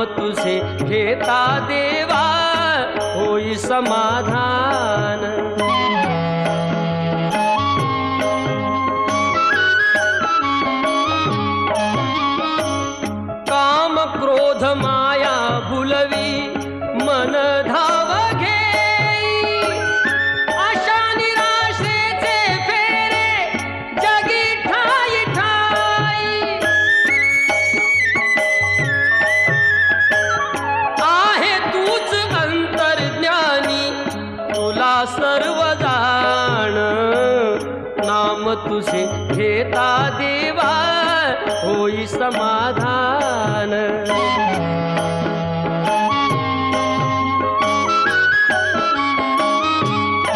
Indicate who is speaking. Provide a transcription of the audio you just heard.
Speaker 1: नाम तुझे घेता देवा होई समाधान। काम क्रोध माया भुलवी मन धाव घेई, आशा निराशेचे फेरे जगी ठाई ठाई। आहे तूच अंतर्ज्ञानी तुला सर्व जाण, नाम तुझे घेता देवा होई समाधान।